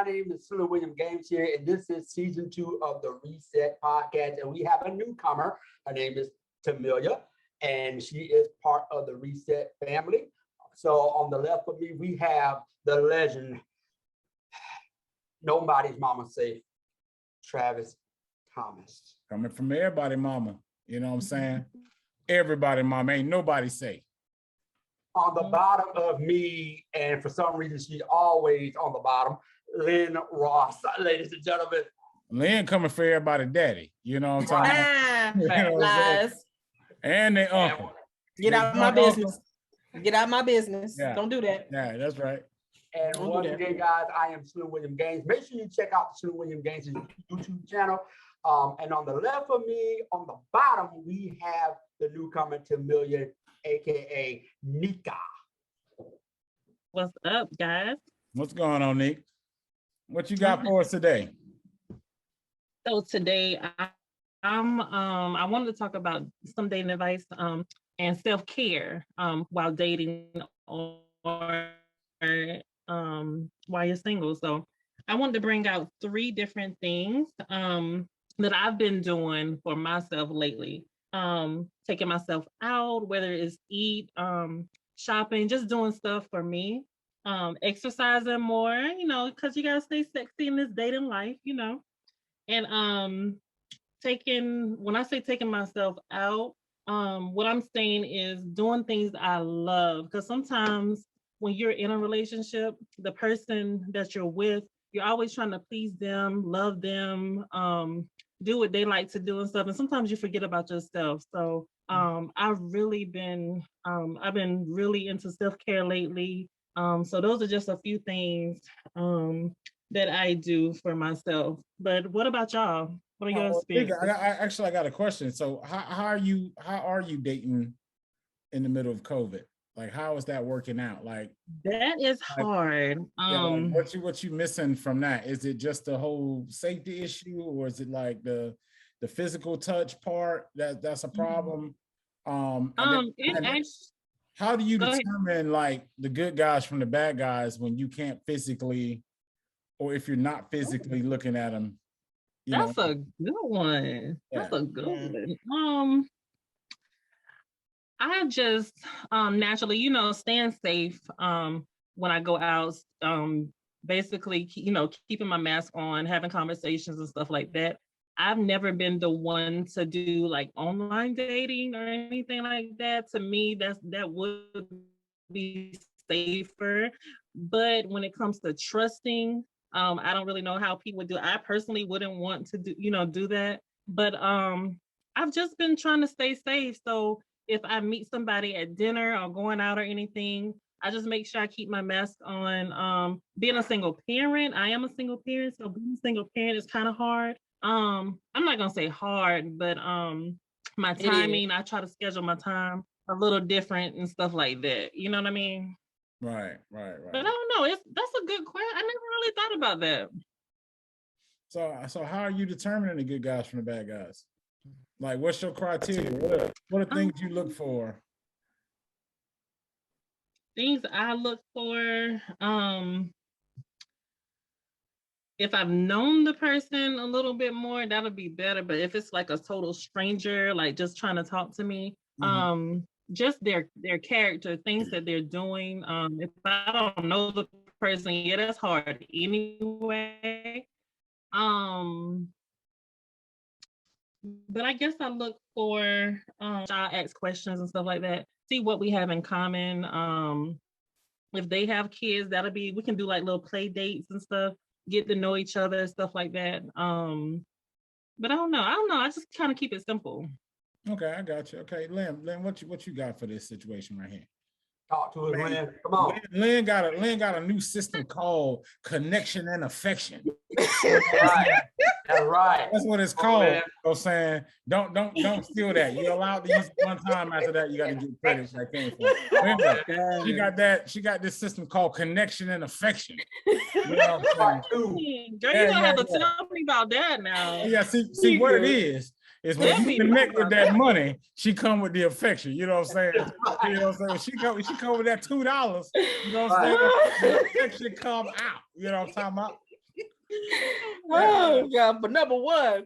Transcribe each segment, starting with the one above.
My name is Sulu William Games here, and this is season 2 of the Reset Podcast. And we have a newcomer. Her name is Tamilia, and she is part of the Reset family. So on the left of me, we have the legend, nobody's mama safe, Travis Thomas. Coming from everybody, mama. You know what I'm saying? Everybody, mama. Ain't nobody safe. On the bottom of me, and for some reason she's always on the bottom, Lynn Ross, ladies and gentlemen. Lynn coming for everybody, daddy. You know what I'm talking about? You know Lies. And they uncle. Get out of my business. Get out of my business. Yeah. Don't do that. Yeah, that's right. And once again, guys, I am Slim William Gaines. Make sure you check out the Slim William Gaines YouTube channel. And on the left of me, on the bottom, we have the newcomer Tamilia, aka Nika. What's up, guys? What's going on, Nick? What you got for us today? So today, I wanted to talk about some dating advice and self-care while dating or while you're single. So I wanted to bring out 3 different things that I've been doing for myself lately. Taking myself out, whether it's eat, shopping, just doing stuff for me. Exercising more, because you gotta stay sexy in this dating life, And when I say taking myself out, what I'm saying is doing things I love. Because sometimes when you're in a relationship, the person that you're with, you're always trying to please them, love them, do what they like to do and stuff. And sometimes you forget about yourself. So I've been really into self-care lately. So those are just a few things that I do for myself. But what about y'all? What are your experiences? I got a question. So how are you dating in the middle of COVID? Like, how is that working out? Like, that is hard. What you missing from that? Is it just the whole safety issue, or is it like the physical touch part that's a problem? How do you determine like the good guys from the bad guys when you can't physically, or if you're not physically looking at them? That's a good one. Yeah. That's a good one. I just naturally, staying safe when I go out, basically, keeping my mask on, having conversations and stuff like that. I've never been the one to do like online dating or anything like that. To me, that would be safer. But when it comes to trusting, I don't really know how people would do it. I personally wouldn't want to do that. But I've just been trying to stay safe. So if I meet somebody at dinner or going out or anything, I just make sure I keep my mask on. Being a single parent, I am a single parent, so being a single parent is kind of hard. I'm not gonna say hard, but my timing, I try to schedule my time a little different and stuff like that. You know what I mean? Right. But I don't know. That's a good question. I never really thought about that. So how are you determining the good guys from the bad guys? Like, what's your criteria? What are things you look for? Things I look for, if I've known the person a little bit more, that'll be better. But if it's like a total stranger, like just trying to talk to me, just their character, things that they're doing. If I don't know the person, that's hard anyway. But I guess I look for, I ask questions and stuff like that, see what we have in common. If they have kids, we can do like little play dates and stuff, get to know each other, stuff like that. But I don't know. I just kind of keep it simple. Okay, I got you. Okay, Lynn, what you got for this situation right here? Talk to us, Lynn. Come on. Lynn got a new system called connection and affection. Right. That's right. That's what it's called. You know what I'm saying? Don't steal that. You're allowed to use it one time. After that, you got to get credit for that came from. She got this system called connection and affection. You know what I'm saying? Girl, you don't have to tell me about that now. Yeah, see what it is when you connect with that money, she come with the affection. You know what I'm saying? You know what I'm saying? She come with that $2. You know what I'm saying? The affection come out. You know what I'm talking about? Oh God! But number one,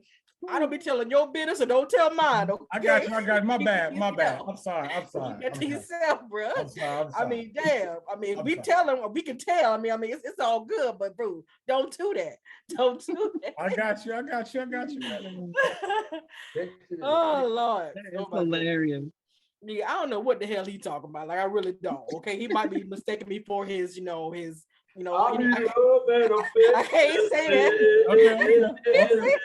I don't be telling your business, or don't tell mine. Okay? I got you. My bad. Yourself. I'm sorry. Keep that to yourself, bro. I'm sorry. I mean, damn. I mean, we tell them, we can tell. I mean, it's all good, but bro, don't do that. Don't do that. I got you. Oh Lord, It's hilarious. Yeah, I don't know what the hell he talking about. Like, I really don't. Okay, he might be mistaking me for his, I can't say that. Okay.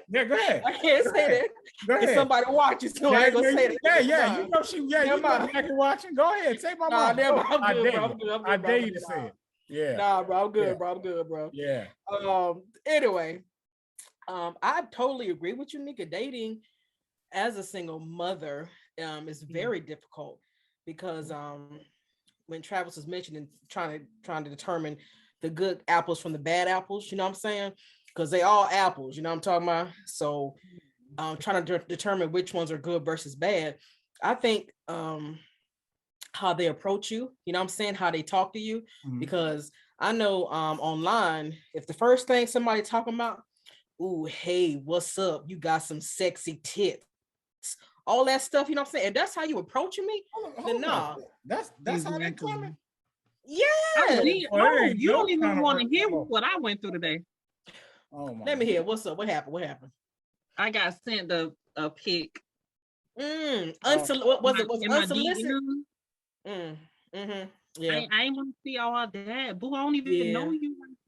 Yeah, go ahead. I can't say that. Go ahead. If somebody watches, so I ain't gonna say that. Yeah. You know you back and watching. Go ahead. Say my mom. I'm good, bro. I dare you to say it. Yeah. Nah, bro. I'm good, bro. Yeah. Anyway, I totally agree with you, Nika. Dating as a single mother is very difficult because when Travis was mentioning trying to determine the good apples from the bad apples, you know what I'm saying? Because they all apples, you know what I'm talking about? So trying to determine which ones are good versus bad. I think how they approach you, you know what I'm saying? How they talk to you, because I know online, if the first thing somebody talking about, ooh, hey, what's up? You got some sexy tits. All that stuff, you know what I'm saying? And that's how you approaching me? Then no. That's how they coming. Yeah. You don't even want to hear what I went through today. Oh my. Let me hear. What's up? What happened? I got sent a pic. What was it? Was it unsolicited? Yeah. I ain't want to see all that. Boo, I don't even know you like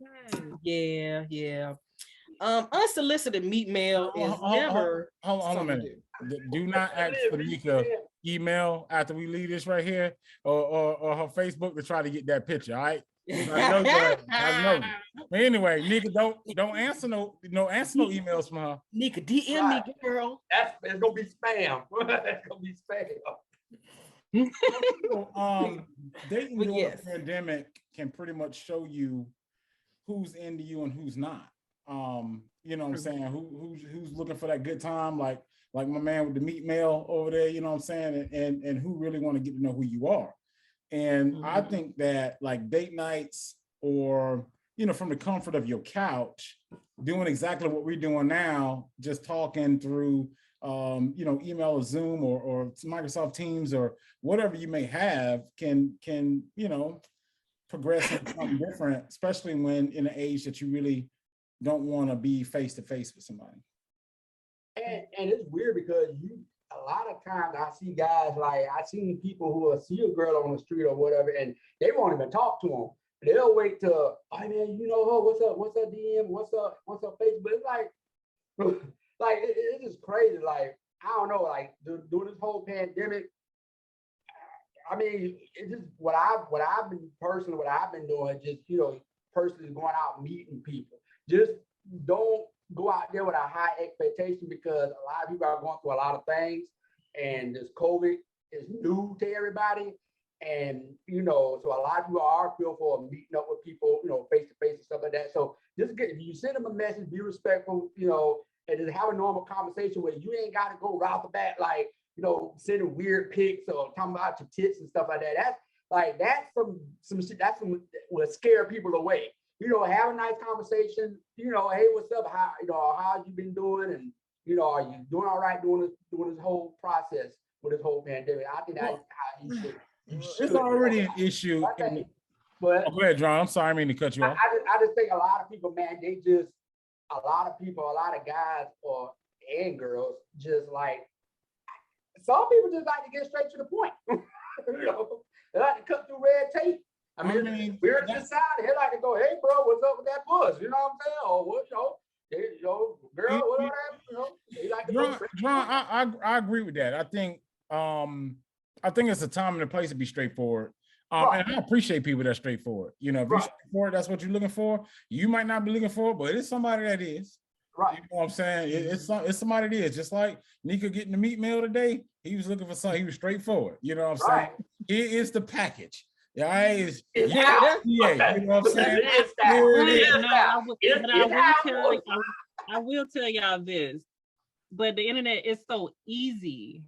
that. Yeah. Unsolicited meat mail is never. Hold on a minute. Do not ask for Nika email after we leave this right here, or her Facebook to try to get that picture. All right. I know. But anyway, Nika, don't answer no emails from her. Nika, DM me, girl. It's gonna be spam. It's gonna be spam. Dating during the pandemic can pretty much show you who's into you and who's not. You know what I'm saying? Who's looking for that good time, like my man with the meat mail over there, you know what I'm saying? And who really want to get to know who you are. And I think that like date nights, or from the comfort of your couch, doing exactly what we're doing now, just talking through email or Zoom or Microsoft Teams or whatever you may have can progress into something different, especially when in an age that you really don't want to be face to face with somebody. And it's weird because a lot of times I see guys, like I seen people who will see a girl on the street or whatever, and they won't even talk to them. They'll wait till, oh man, you know her, what's up DM, what's up Facebook. It's like it's just crazy. Like, I don't know, like during this whole pandemic, I mean, it's just what I've been doing, just personally going out and meeting people. Just don't go out there with a high expectation, because a lot of people are going through a lot of things, and this COVID is new to everybody. And, so a lot of people are fearful of meeting up with people, face to face and stuff like that. So just if you send them a message, be respectful, and just have a normal conversation where you ain't got to go right off the bat, like, sending weird pics or talking about your tits and stuff like that. That's some shit will scare people away. Have a nice conversation. Hey, what's up? How you been doing? And are you doing all right doing this whole process with this whole pandemic? I think that's how you should. It's already an issue. But go ahead, John. I'm sorry, I mean to cut you off. I just think a lot of people, man, a lot of guys and girls, just like, some people just like to get straight to the point. They like to cut through red tape. I mean, we're in society. They like to go, hey, bro, what's up with that puss? You know what I'm saying? Or what, girl, whatever. They like to go. John, I agree with that. I think it's a time and a place to be straightforward. Right. And I appreciate people that are straightforward. If you're straightforward, that's what you're looking for. You might not be looking for it, but it's somebody that is. Right. You know what I'm saying? It's somebody that is. Just like Nika getting the meat mail today, he was looking for something. He was straightforward. You know what I'm saying? It is the package. Yeah, you know what I'm saying? I will tell y'all this, but the internet is so easy.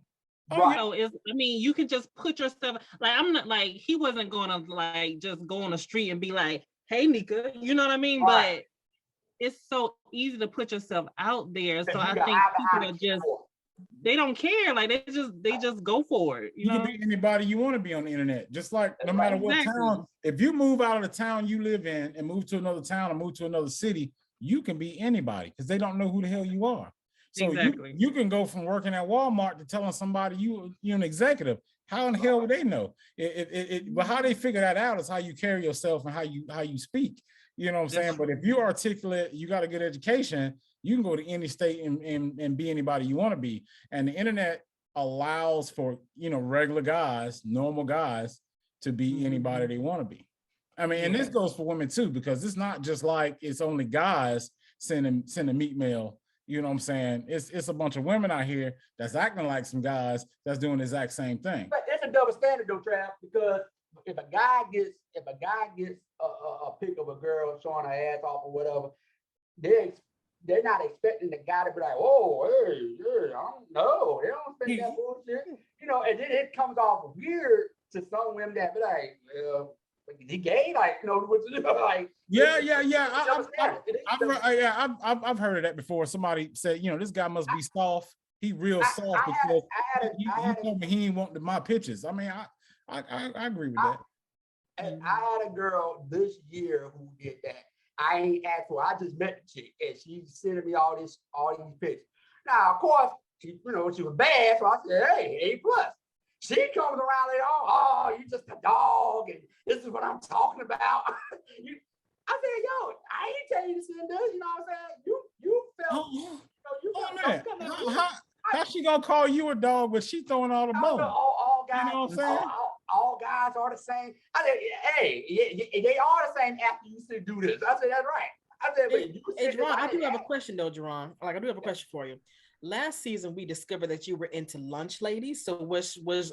Right. So you can just put yourself, like, I'm not, like, he wasn't going to like just go on the street and be like, hey Nika, you know what I mean? Right. But it's so easy to put yourself out there. So I You got think eye people behind are the just, keyboard. they don't care. Like they just go for it. You can be anybody you want to be on the internet. Just like no matter what town, if you move out of the town you live in and move to another town or move to another city, you can be anybody because they don't know who the hell you are. So you can go from working at Walmart to telling somebody you're an executive. How in the hell would they know? But how they figure that out is how you carry yourself and how you speak. You know what I'm saying? But if you're articulate, you got a good education, you can go to any state and be anybody you want to be. And the internet allows for, regular guys, normal guys to be anybody they want to be. I mean, and this goes for women too, because it's not just like it's only guys sending meat mail. You know what I'm saying? It's a bunch of women out here that's acting like some guys that's doing the exact same thing. But it's a double standard though, Trav, because if a guy gets a pic of a girl showing her ass off or whatever, they're not expecting the guy to be like, oh, hey, I don't know. They don't expect that bullshit. And then it comes off weird to some women that be like, well, he gay, like, what to do? Like, yeah. I've heard of that before. Somebody said, this guy must be soft. He real soft because he told me he didn't want my pictures. I mean, I agree with that. And I had a girl this year who did that. I ain't asked for. I just met the chick, and she sending me all these pictures. Now, of course, she was bad, so I said, "Hey, A+." She comes around later on. Oh, you just a dog, and this is what I'm talking about. I said, "Yo, I ain't telling you to send this." You know what I'm saying? You felt. You felt how she gonna call you a dog, but she throwing all the bones? All guys, you know what I'm saying? All guys are the same. I said, hey, they are the same after you said do this. I said, that's right. I said, hey, Jerron, I do have a question though, Jerron. I do have a question for you. Last season, we discovered that you were into lunch ladies. So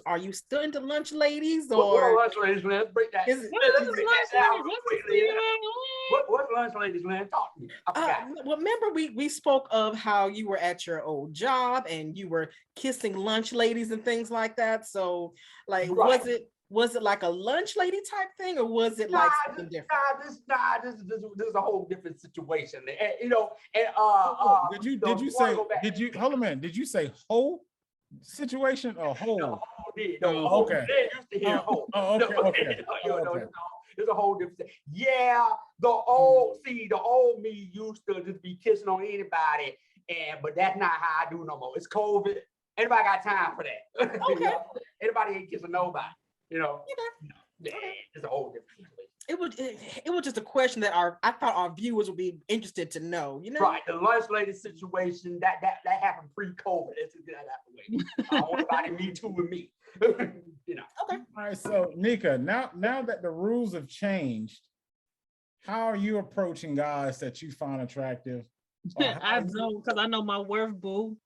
are you still into lunch ladies? Or lunch ladies, Lynn? Break that. Let's break that down quickly. What's lunch ladies, Lynn? Talk to me. Well, remember we spoke of how you were at your old job and you were kissing lunch ladies and things like that. So, like, right. Was it like a lunch lady type thing, or was it like something different? This is a whole different situation. And did you say hold on a minute? Did you say whole situation or whole? No, okay. They used to hear whole. Okay. It's a whole different thing. Yeah, the old me used to just be kissing on anybody, but that's not how I do no more. It's COVID. Anybody got time for that? Okay. Anybody ain't kissing nobody. It's a whole different situation. It was just a question that I thought our viewers would be interested to know. Right, the lunch lady situation that happened pre-COVID. Let's get that out of the way. I don't want anybody me too with me. Okay. All right. So Nika, now that the rules have changed, how are you approaching guys that you find attractive? I don't, because I know my worth, boo.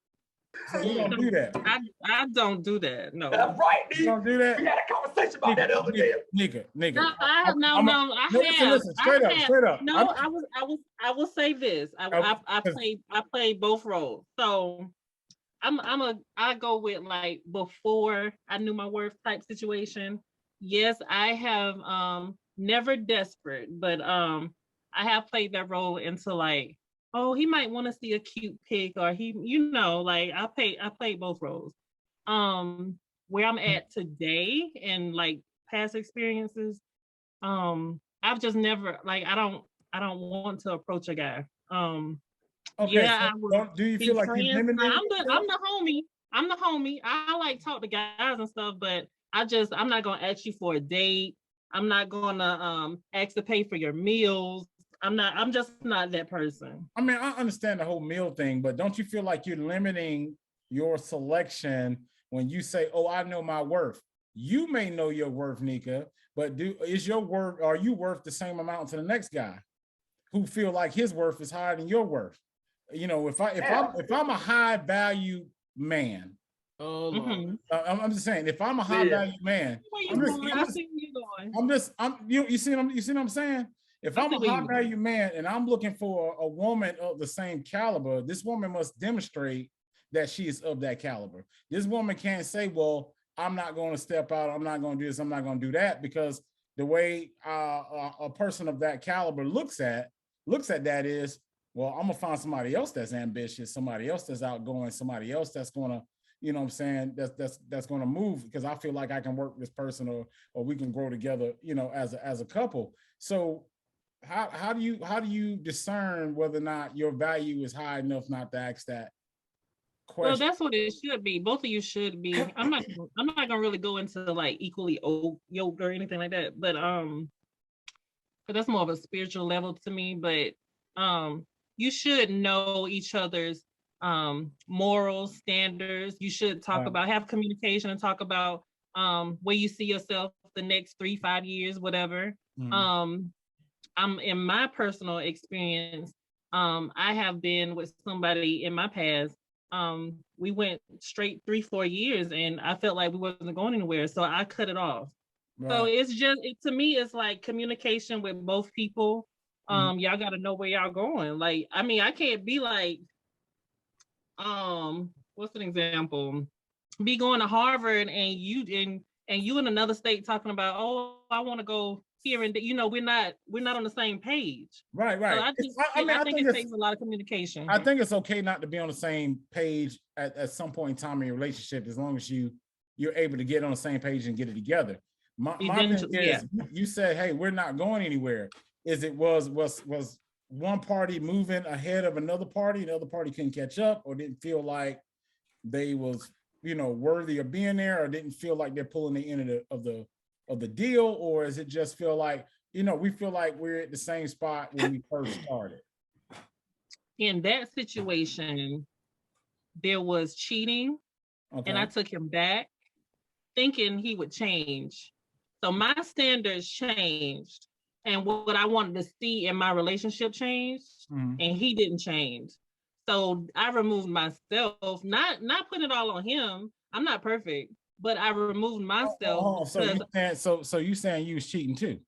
So you don't do that. I don't do that. No. That's right. You don't do that. We had a conversation about that the other day. Nika. Listen, straight up. No, I will say this. I played both roles. So I go with like before I knew my worth type situation. Yes, I have never desperate, but I have played that role into like, oh, he might want to see a cute pic, or he, like I played both roles. Where I'm at today and like past experiences, I've just never like I don't want to approach a guy. Okay, yeah, so do you feel like you're I'm the homie. I like talk to guys and stuff, but I'm not gonna ask you for a date. I'm not gonna ask to pay for your meals. I'm just not that person. I mean, I understand the whole meal thing, but don't you feel like you're limiting your selection when you say, oh, I know my worth? You may know your worth, Nika, but are you worth the same amount to the next guy who feel like his worth is higher than your worth? If I'm a high value man, I'm just saying, if I'm a high value man, you see what I'm saying? If I'm a high value man and I'm looking for a woman of the same caliber, this woman must demonstrate that she is of that caliber. This woman can't say, well, I'm not going to step out, I'm not going to do this, I'm not going to do that, because the way a person of that caliber looks at that is, well, I'm gonna find somebody else that's ambitious, somebody else that's outgoing, somebody else that's gonna, you know what I'm saying, that's gonna move, because I feel like I can work with this person, or we can grow together, you know, as a couple. So how do you discern whether or not your value is high enough not to ask that question? Well, that's what it should be. Both of you should be. I'm not gonna really go into like equally yoked or anything like that, but that's more of a spiritual level to me. But you should know each other's morals, standards. You should talk about, have communication and talk about where you see yourself the next 3-5 years, whatever. I'm in my personal experience, I have been with somebody in my past. We went straight 3-4 years and I felt like we wasn't going anywhere, so I cut it off. Right. So it's just, to me, it's like communication with both people. Y'all got to know where y'all going. Like, I mean, I can't be like, what's an example? Be going to Harvard and you in another state talking about, oh, I want to go here, and you know, we're not on the same page. Right. So I think it takes a lot of communication. I think it's okay not to be on the same page at some point in time in your relationship, as long as you're able to get on the same page and get it together. My thing is, you said, hey, we're not going anywhere. Is it was one party moving ahead of another party, the other party couldn't catch up, or didn't feel like they was, you know, worthy of being there, or didn't feel like they're pulling the end of the deal, or is it just feel like, you know, we feel like we're at the same spot when we first started? In that situation, there was cheating, and I took him back thinking he would change. So my standards changed, and what I wanted to see in my relationship changed, and he didn't change. So I removed myself, not putting it all on him. I'm not perfect, but I removed myself. So you saying you was cheating too?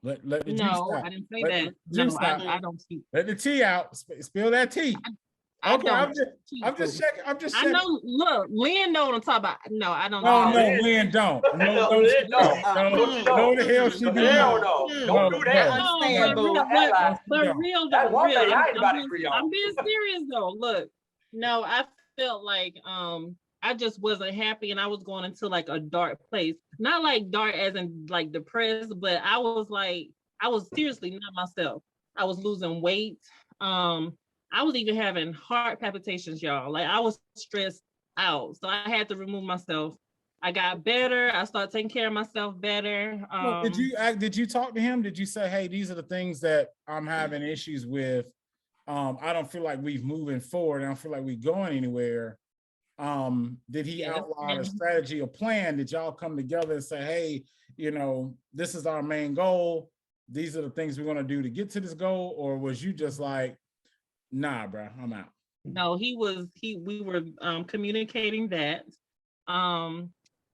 Let the no, I didn't say that. No, I don't cheat. Let the tea out. Spill that tea. I'm just checking. I know. Look, Lynn know what I'm talking about. No, I don't. No, Lynn don't. No, the hell she do. Don't do that. But real though, I'm being serious though. Look, no, I felt like I just wasn't happy, and I was going into like a dark place. Not like dark as in like depressed, but I was seriously not myself. I was losing weight. I was even having heart palpitations, y'all. Like, I was stressed out. So I had to remove myself. I got better. I started taking care of myself better. Did you talk to him? Did you say, hey, these are the things that I'm having issues with? I don't feel like we're moving forward. I don't feel like we're going anywhere. Did he outline a strategy, a plan? Did y'all come together and say, hey, you know, this is our main goal. These are the things we're going to do to get to this goal? Or was you just like, nah, bro, I'm out? No, we were communicating that.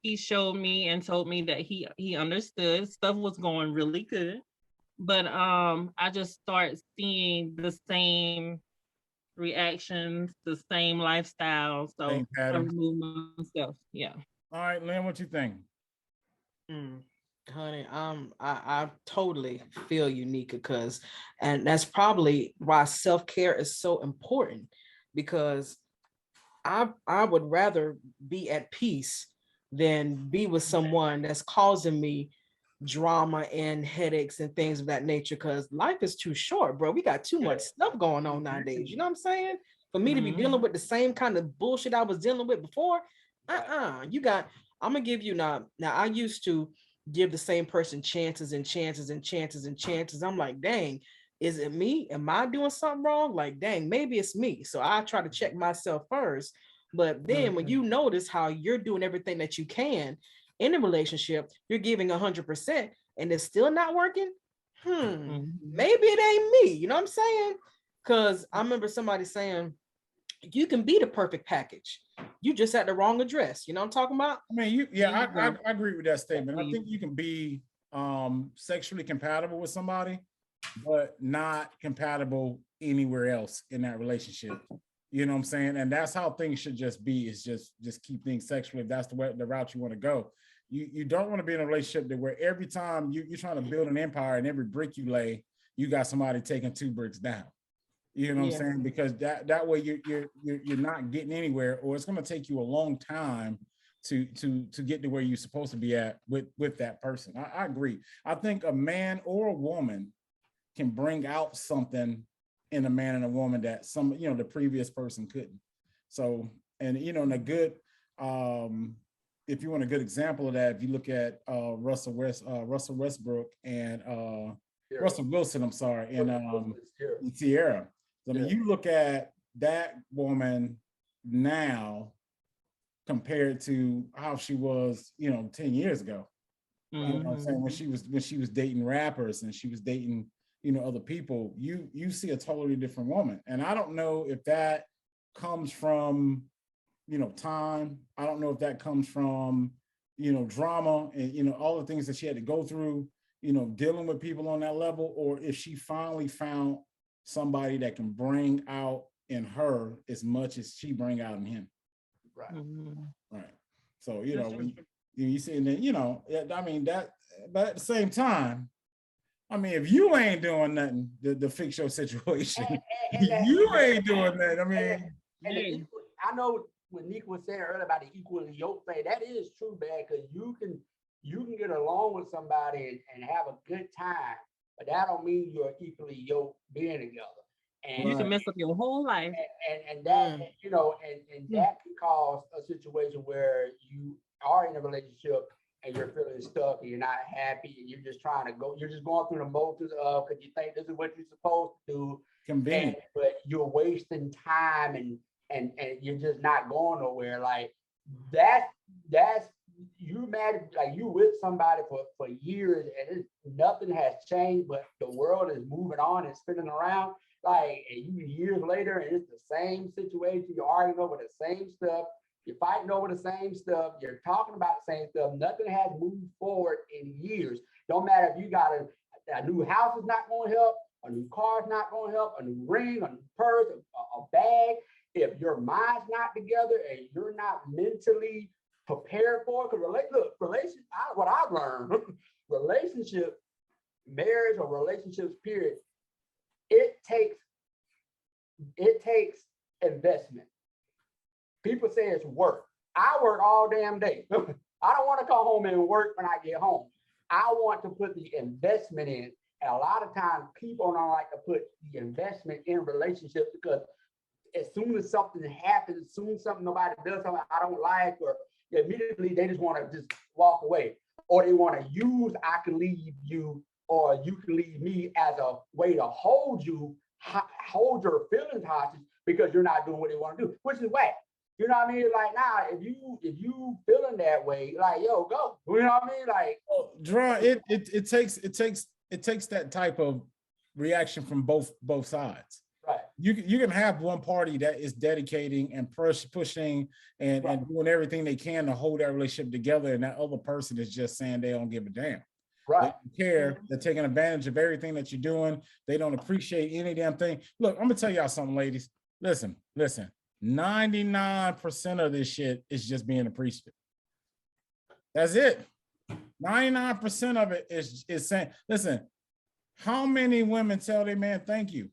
He showed me and told me that he understood stuff was going really good, but I just started seeing the same reactions, the same lifestyle. So I removed myself. Yeah. All right, Lynn, what you think? Honey, I totally feel you, Nika, and that's probably why self-care is so important, because I would rather be at peace than be with someone that's causing me drama and headaches and things of that nature, because life is too short, bro. We got too much stuff going on nowadays. You know what I'm saying? For me to be dealing with the same kind of bullshit I was dealing with before, I'm gonna give you now I used to give the same person chances and chances and chances and chances. I'm like, dang, is it me? Am I doing something wrong? Like, dang, maybe it's me. So I try to check myself first. But then when you notice how you're doing everything that you can in a relationship, you're giving 100% and it's still not working. Maybe it ain't me. You know what I'm saying? Because I remember somebody saying, you can be the perfect package. You just at the wrong address. You know what I'm talking about? I mean, I agree with that statement. I think you can be sexually compatible with somebody, but not compatible anywhere else in that relationship. You know what I'm saying? And that's how things should just be, is just keep things sexual if that's the route you want to go. You don't want to be in a relationship that where every time you're trying to build an empire and every brick you lay, you got somebody taking 2 bricks down. You know what I'm saying? Because that way you're not getting anywhere, or it's going to take you a long time to get to where you're supposed to be at with that person. I agree. I think a man or a woman can bring out something in a man and a woman that the previous person couldn't. So, and in a good, if you want a good example of that, if you look at Russell Westbrook and Russell Wilson, I'm sorry, and Tierra. I mean, you look at that woman now compared to how she was, 10 years ago. You know what I'm saying? When she was dating rappers and she was dating, other people, you see a totally different woman. And I don't know if that comes from, time. I don't know if that comes from, drama and, all the things that she had to go through, dealing with people on that level, or if she finally found somebody that can bring out in her as much as she bring out in him. Right. Right. So, when you see, and then, I mean, but at the same time, I mean, if you ain't doing nothing to fix your situation, you ain't doing that. I mean, I know what Nick was saying earlier about the equally yoked thing. That is true, man, because you can get along with somebody and have a good time, but that don't mean you're equally yoked being together. And you can mess up your whole life. And that, and that can cause a situation where you are in a relationship and you're feeling stuck and you're not happy and you're just going through the motions of, because you think this is what you're supposed to do. Convenient. But you're wasting time and you're just not going nowhere. Like that's you mad, like you with somebody for years and nothing has changed, but the world is moving on and spinning around. Like, and you years later, and it's the same situation. You're arguing over the same stuff. You're fighting over the same stuff. You're talking about the same stuff. Nothing has moved forward in years. Don't matter if you got a new house is not going to help, a new car is not going to help, a new ring, a new purse, a bag. If your mind's not together and you're not mentally prepared for it, because what I've learned, relationship, marriage or relationships, period, it takes investment. People say it's work. I work all damn day. I don't want to come home and work when I get home. I want to put the investment in. And a lot of times people don't like to put the investment in relationships because as soon as something happens, as soon as nobody does something I don't like, or immediately they just want to just walk away. Or they want to use I can leave you or you can leave me as a way to hold your feelings hostage because you're not doing what they want to do, which is whack. You know what I mean? Like, nah, if you feeling that way, like, yo, go. You know what I mean? Like, Jerron, it takes that type of reaction from both sides. Right. You can have one party that is dedicating and pushing and doing everything they can to hold that relationship together, and that other person is just saying they don't give a damn. Right. They don't care. They're taking advantage of everything that you're doing. They don't appreciate any damn thing. Look, I'm gonna tell y'all something, ladies. Listen. 99% of this shit is just being appreciative. That's it. 99% of it is saying, listen, how many women tell their man thank you?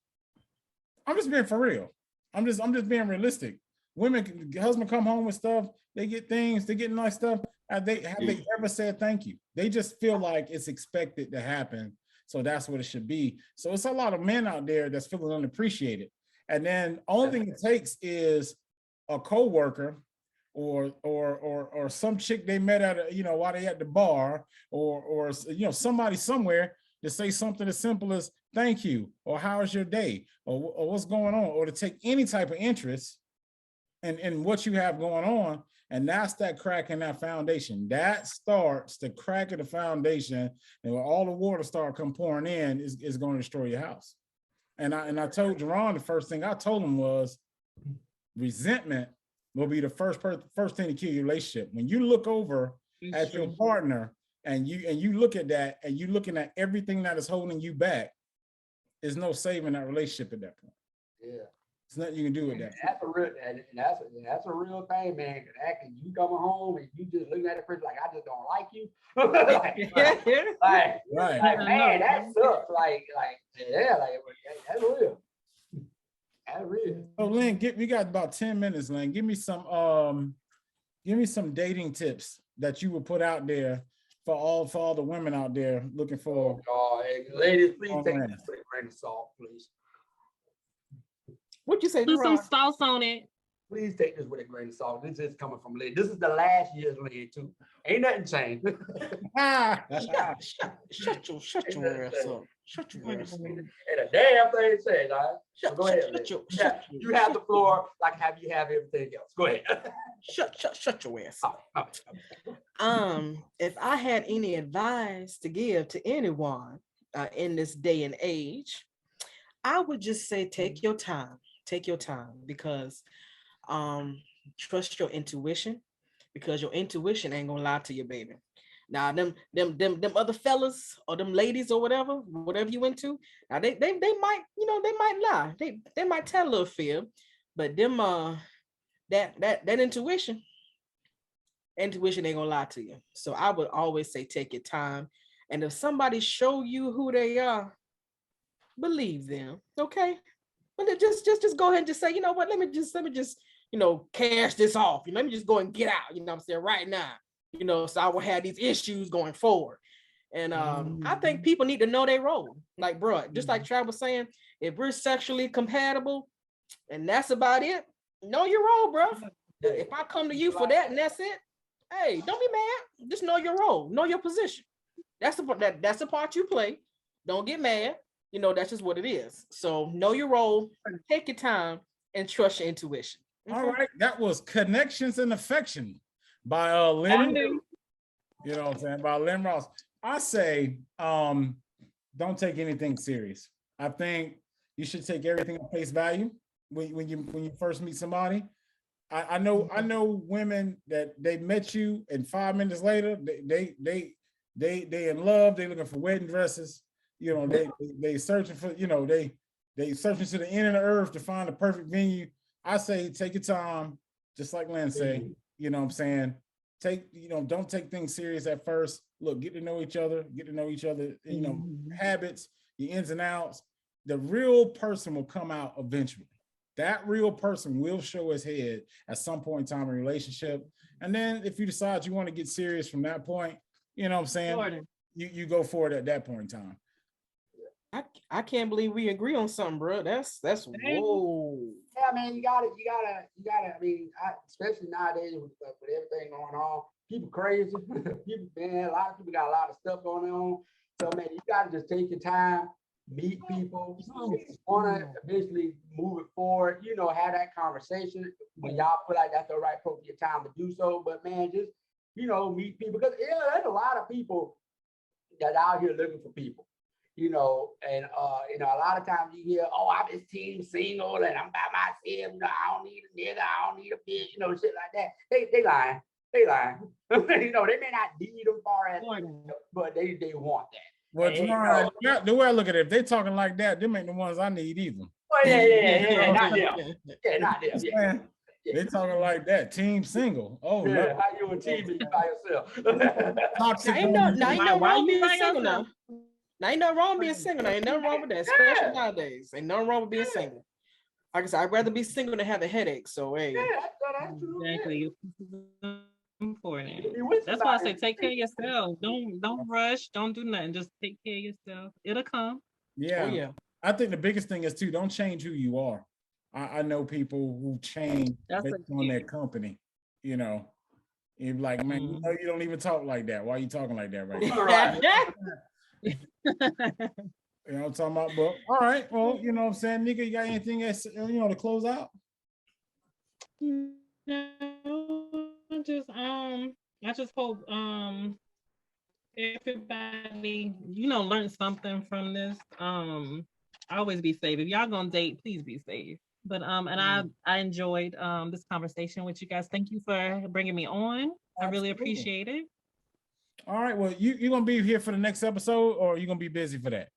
I'm just being for real. I'm just being realistic. Women, husband come home with stuff, they get things, they get nice stuff. Have they ever said thank you? They just feel like it's expected to happen. So that's what it should be. So it's a lot of men out there that's feeling unappreciated. And then only thing it takes is a coworker or some chick they met at while they at the bar or somebody somewhere to say something as simple as thank you or how's your day or what's going on, or to take any type of interest in what you have going on. And that's that crack in that foundation. That starts the crack of the foundation, and when all the water start come pouring in, is going to destroy your house. And I told Jerron, the first thing I told him was resentment will be the first thing to kill your relationship. When you look over at your partner and you look at that and you looking at everything that is holding you back, there's no saving that relationship at that point. Yeah. There's nothing you can do with that. That's a real thing, man. Cause actually, you coming home and you just looking at the person like, I just don't like you. Like, man, that sucks. Like, yeah, like that's real. That's real. So Lynn, we got about 10 minutes, Lynn. Give me some dating tips that you would put out there for all the women out there looking for. Oh, hey, ladies, please take this with a grain of salt, please. What'd you say? Put some sauce on it. Please take this with a grain of salt. This is coming from Lynn. This is the last year's Lynn too. Ain't nothing changed. Shut your ass up. Shut your ass up. And a damn thing said, all right? Go ahead. You have the floor like you have everything else. Go ahead. Shut your ass up. If I had any advice to give to anyone in this day and age, I would just say take your time. Take your time, because trust your intuition, because your intuition ain't gonna lie to you, baby. Now them other fellas or them ladies or whatever you into, now they might, they might lie. They might tell a little fib, but them that intuition ain't gonna lie to you. So I would always say take your time, and if somebody show you who they are, believe them. Okay. But just go ahead and just say, you know what, let me just cash this off. Let me just go and get out, what I'm saying, right now. So I will have these issues going forward. And I think people need to know their role. Like, bro, just like Trav was saying, if we're sexually compatible and that's about it, know your role, bro. If I come to you for that and that's it, hey, don't be mad. Just know your role, know your position. That's the part you play. Don't get mad. That's just what it is. So know your role, take your time, and trust your intuition. All right, that was Connections and Affection by Lynn. You know what I'm saying? By Lynn Ross. I say, don't take anything serious. I think you should take everything at face value when you first meet somebody. I know women that they met you and 5 minutes later they in love. They looking for wedding dresses. They searching for, they searching to the end of the earth to find the perfect venue. I say take your time, just like Lynn say. You know what I'm saying? Don't take things serious at first. Look, get to know each other, habits, your ins and outs. The real person will come out eventually. That real person will show his head at some point in time in a relationship. And then if you decide you want to get serious from that point, you know what I'm saying? You go for it at that point in time. I can't believe we agree on something, bro. That's whoa. Yeah, man, you gotta. I mean, especially nowadays with everything going on, people crazy. A lot of people got a lot of stuff going on. So man, you gotta just take your time, meet people. If you wanna eventually move it forward, have that conversation when y'all feel like that's the right appropriate time to do so. But man, just meet people, because there's a lot of people that out here looking for people. And a lot of times you hear, oh, I'm this team single and I'm by myself. I don't need a nigga, I don't need a bitch, shit like that. They lying. They may not need them far as, but they want that. Well, the way I look at it, if they talking like that, them ain't the ones I need either. Well, yeah, not them. Yeah, not them. Yeah. They talking like that. Team single. Oh, yeah, no. how you a team and you by yourself? Toxic. Ain't no wrong being single now. Now, ain't nothing wrong being single. Now, ain't nothing wrong with that, especially nowadays. Ain't nothing wrong with being single. Like I said, I'd rather be single than have a headache. So, hey. Yeah, that's true. Exactly. Important. That's why I say take care of yourself. Don't rush. Don't do nothing. Just take care of yourself. It'll come. Yeah. Oh, yeah. I think the biggest thing is too, don't change who you are. I know people who change based on their company. You're like, man, you don't even talk like that. Why are you talking like that right now? You know what I'm talking about? But all right, well, you know what I'm saying, nigga, you got anything else, to close out? No, I just hope everybody, learned something from this. Always be safe. If y'all gonna date, please be safe. But and I enjoyed this conversation with you guys. Thank you for bringing me on. Absolutely. I really appreciate it. All right. Well, you gonna be here for the next episode, or are you gonna be busy for that?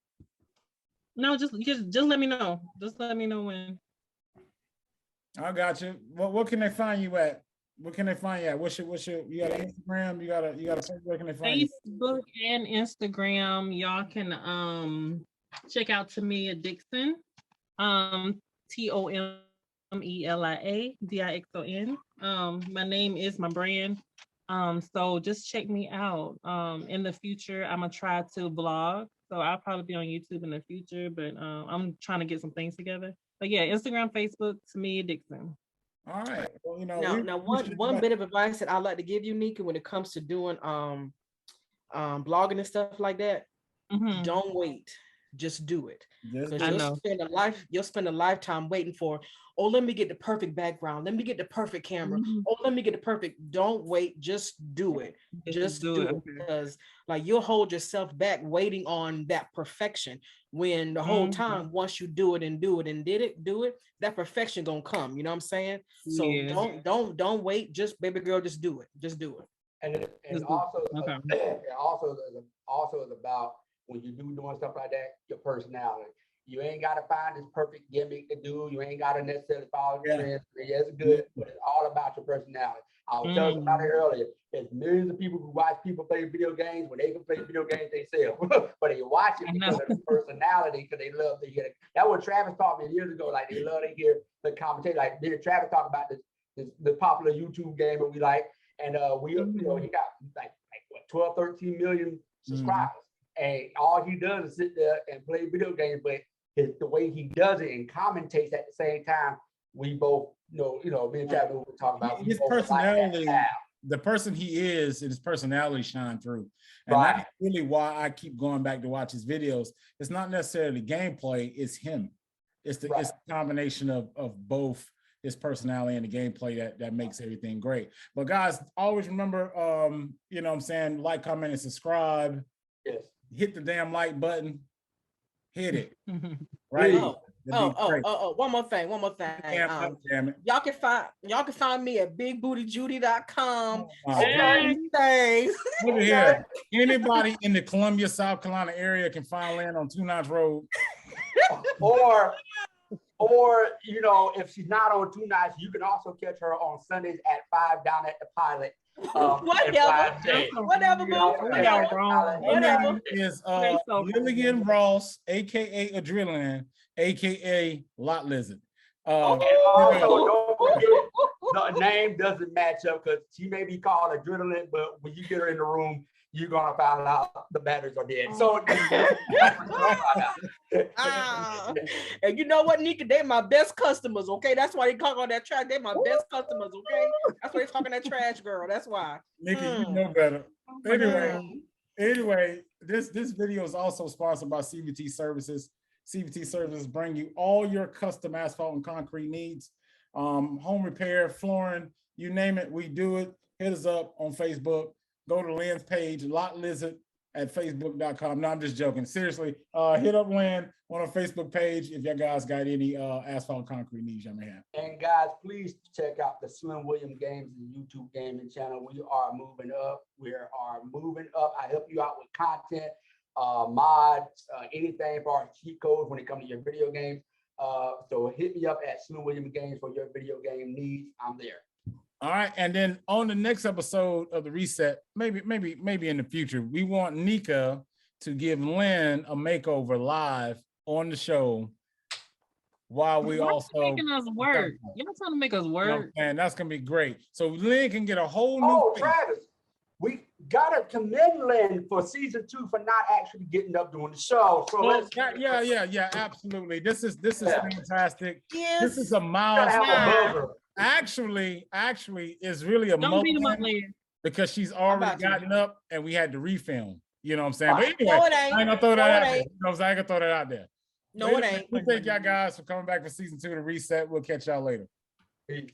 No, just let me know. Just let me know when. I got you. What can they find you at? What can they find you at? What's your you got an Instagram? You got a where can they find you? Facebook and Instagram. Y'all can check out Tamia Dixon. TOMELIA DIXON. My name is my brand. So just check me out. In the future, I'm gonna try to vlog. So I'll probably be on YouTube in the future, but I'm trying to get some things together. But yeah, Instagram, Facebook, Tamia Dixon. All right. Well, you know, Now one bit of advice that I like to give you, Nika, when it comes to doing blogging and stuff like that, don't wait. Just do it. Because you'll spend a lifetime waiting for, oh, let me get the perfect background. Let me get the perfect camera. Oh, let me get the perfect. Don't wait. Just do it. Just do it. Because like you'll hold yourself back waiting on that perfection when the whole time, once you do it and do it, that perfection gonna come. You know what I'm saying? So don't wait. Just baby girl, just do it. Just do it. And also is about when you doing stuff like that, your personality. You ain't got to find this perfect gimmick to do. You ain't got to necessarily follow the trends. Yeah, it's good, but it's all about your personality. I was telling somebody earlier, there's millions of people who watch people play video games. When they can play video games, they sell. But they watch it because of the personality, because they love to hear it. That's what Travis taught me years ago. Like, they love to hear the commentator. Like, Travis talk about the popular YouTube game that we like. And he got like what, 12, 13 million subscribers. And all he does is sit there and play video games, but the way he does it and commentates at the same time, we both me and Travis were talking about his personality, the person he is, and his personality shine through. And that's really why I keep going back to watch his videos. It's not necessarily gameplay, it's him. It's the combination of both his personality and the gameplay that makes everything great. But guys, always remember, you know what I'm saying, like, comment, and subscribe. Yes. Hit the damn like button. Hit it. Right. One more thing. Damn it. Y'all can find me at bigbootyjudy.com. Look here. Anybody in the Columbia, South Carolina area can find land on 2 Notch Road. Or if she's not on 2 Notch, you can also catch her on Sundays at 5 down at the Pilot. Whatever. Her name is Lillian Ross, aka Adrenaline, aka Lot Lizard. Also, don't forget, the name doesn't match up because she may be called Adrenaline, but when you get her in the room, you're gonna find out the batteries are dead. So and you know what, Nika? They're my best customers, okay? That's why they talk on that trash. They're my best customers, okay? That's why they talking that trash, girl. That's why. Nika, you know better. Anyway, this video is also sponsored by CVT Services. CVT Services bring you all your custom asphalt and concrete needs. Home repair, flooring, you name it, we do it. Hit us up on Facebook. Go to Lynn's page, Lot Lizard at facebook.com. No, I'm just joking. Seriously, hit up Lynn on our Facebook page if you guys got any asphalt concrete needs you may have. And guys, please check out the Slim Williams Games YouTube gaming channel. We are moving up. I help you out with content, mods, anything for our cheat codes when it comes to your video games. So hit me up at Slim Williams Games for your video game needs. I'm there. All right, and then on the next episode of the Reset, maybe in the future, we want Nika to give Lynn a makeover live on the show while we making us work. Y'all trying to make us work. And that's gonna be great. So Lynn can get a whole new Travis, we gotta commend Lynn for season 2 for not actually getting up doing the show. So yeah, absolutely. This is fantastic. Yes. This is a milestone. Actually, it's really a moment because she's already gotten up and we had to refilm. You know what I'm saying? But anyway, I ain't gonna throw that out there. You know what I'm saying? I ain't gonna throw that out there. No, it ain't. We thank y'all guys for coming back for season 2 of the Reset. We'll catch y'all later. Peace.